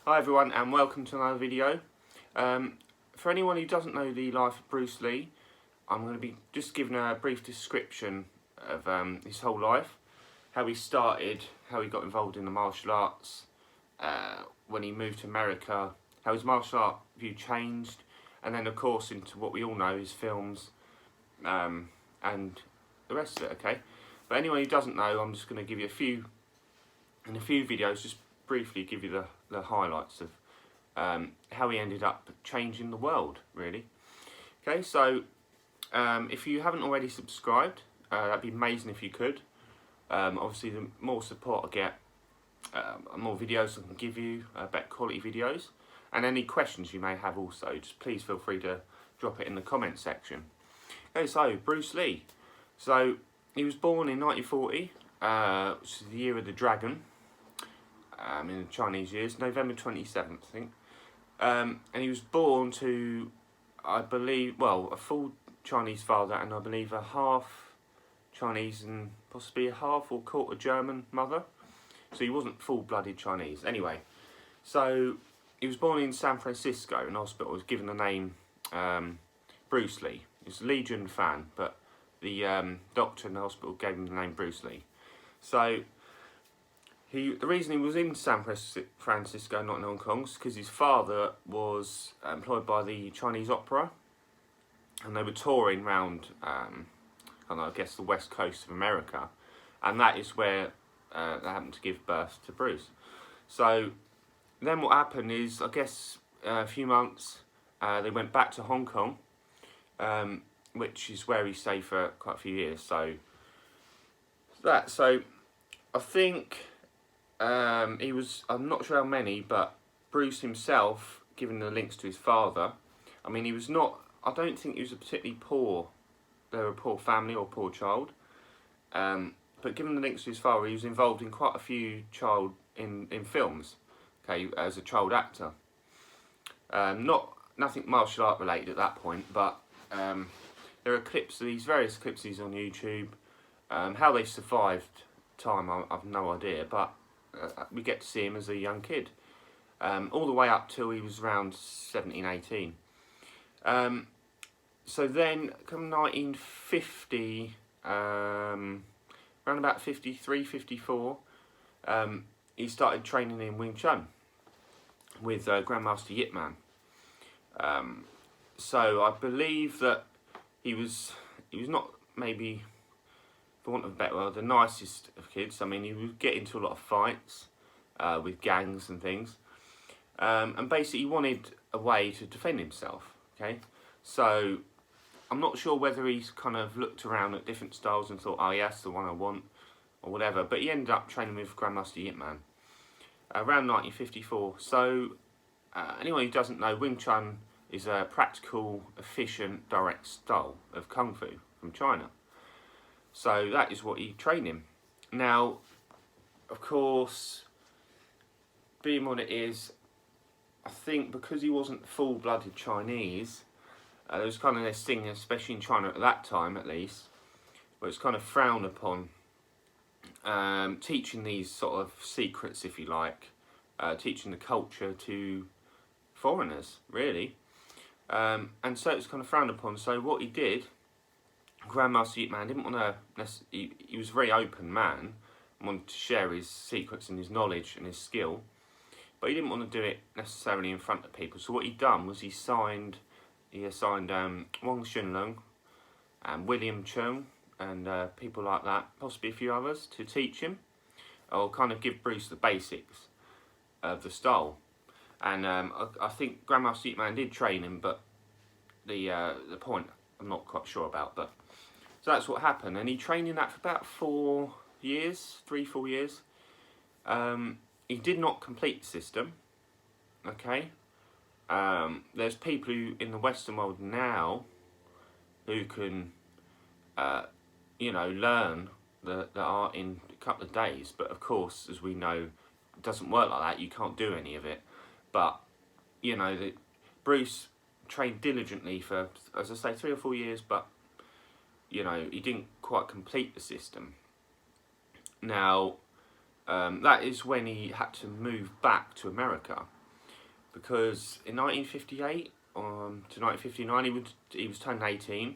Hi everyone and welcome to another video. For anyone who doesn't know the life of Bruce Lee, I'm going to be just giving a brief description of his whole life, how he started, how he got involved in the martial arts, when he moved to America, how his martial art view changed, and then of course into what we all know, his films, and the rest of it, okay? But anyone who doesn't know, I'm just going to give you in a few videos, just briefly give you the highlights of how he ended up changing the world, really. Okay, so if you haven't already subscribed, that'd be amazing if you could. Obviously, the more support I get, more videos I can give you, better quality videos. And any questions you may have also, just please feel free to drop it in the comment section. Okay, so Bruce Lee. So he was born in 1940, which is the year of the dragon. In the Chinese years, November 27th, I think. And he was born to, I believe, well, a full Chinese father and I believe a half Chinese and possibly a half or quarter German mother. So he wasn't full-blooded Chinese. Anyway, so he was born in San Francisco in hospital. He was given the name Bruce Lee. He was a Legion fan, but the doctor in the hospital gave him the name Bruce Lee. So the reason he was in San Francisco, not in Hong Kong, is because his father was employed by the Chinese opera, and they were touring around, I guess, the west coast of America, and that is where they happened to give birth to Bruce. So then what happened is, I guess, a few months, they went back to Hong Kong, which is where he stayed for quite a few years. So I think. He was, I'm not sure how many, but Bruce himself, given the links to his father, I mean, he was not, I don't think he was a particularly poor, they were a poor family or poor child, but given the links to his father, he was involved in quite a few in films, okay, as a child actor. Nothing martial art related at that point, but there are clips, these various clips he's on YouTube. How they survived time, I've no idea, but we get to see him as a young kid, all the way up till he was around 17, 18. So then, come 1950, around about 53, 54, he started training in Wing Chun with Grandmaster Yip Man. So I believe that he was not, maybe, for want of a better word, the nicest of kids. I mean, he would get into a lot of fights with gangs and things. And basically, he wanted a way to defend himself, okay? So, I'm not sure whether he's kind of looked around at different styles and thought, oh, yeah, that's the one I want, or whatever. But he ended up training with Grandmaster Yip Man around 1954. So, anyone who doesn't know, Wing Chun is a practical, efficient, direct style of Kung Fu from China. So that is what he trained in. Now, of course, being what it is, I think because he wasn't full-blooded Chinese, there was kind of this thing, especially in China at that time at least, where it's kind of frowned upon teaching these sort of secrets, if you like, teaching the culture to foreigners, really. And so it was kind of frowned upon. So what he did, Grandmaster Yip Man didn't want to, he was a very open man, and wanted to share his secrets and his knowledge and his skill, but he didn't want to do it necessarily in front of people. So what he'd done was he assigned Wang Xunlong and William Cheung and people like that, possibly a few others, to teach him, or kind of give Bruce the basics of the style. And I think Grandmaster Yip Man did train him, but the point I'm not quite sure about, but so that's what happened, and he trained in that for about 4 years, 3-4 years. He did not complete the system, okay? There's people who, in the Western world now, who can, learn the art in a couple of days, but of course, as we know, it doesn't work like that, you can't do any of it. But, Bruce trained diligently for, as I say, 3 or 4 years, but he didn't quite complete the system. Now, that is when he had to move back to America. because in 1958 to 1959 he was turning 18.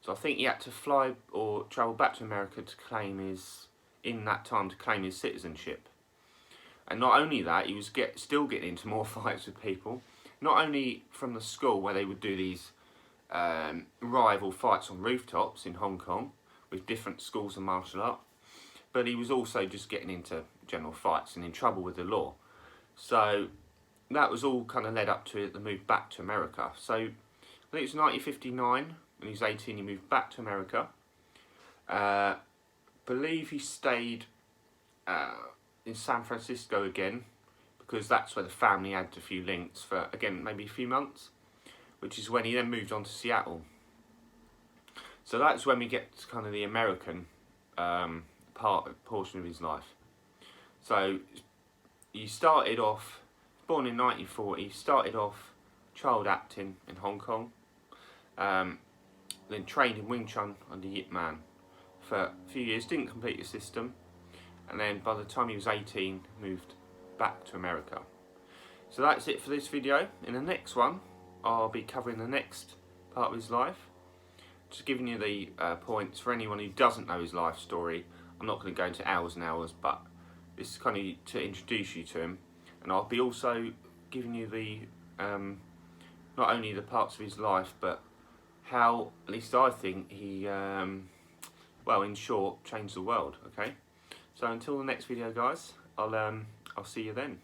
So I think he had to fly or travel back to America to claim his citizenship. And not only that, he was still getting into more fights with people. Not only from the school where they would do these rival fights on rooftops in Hong Kong with different schools of martial art, but he was also just getting into general fights and in trouble with the law. So that was all kind of led up to the move back to America. So I think it was 1959, when he was 18, he moved back to America. Believe he stayed in San Francisco again, because that's where the family had a few links for, again, maybe a few months, which is when he then moved on to Seattle. So that's when we get to kind of the American portion of his life. So he started off, born in 1940, started off child acting in Hong Kong, then trained in Wing Chun under Yip Man for a few years, didn't complete the system, and then by the time he was 18, moved back to America. So that's it for this video. In the next one, I'll be covering the next part of his life, just giving you the points for anyone who doesn't know his life story. I'm not going to go into hours and hours, but this is kind of to introduce you to him, and I'll be also giving you the not only the parts of his life, but how, at least I think, he well, in short, changed the world. Okay, so until the next video, guys, I'll see you then.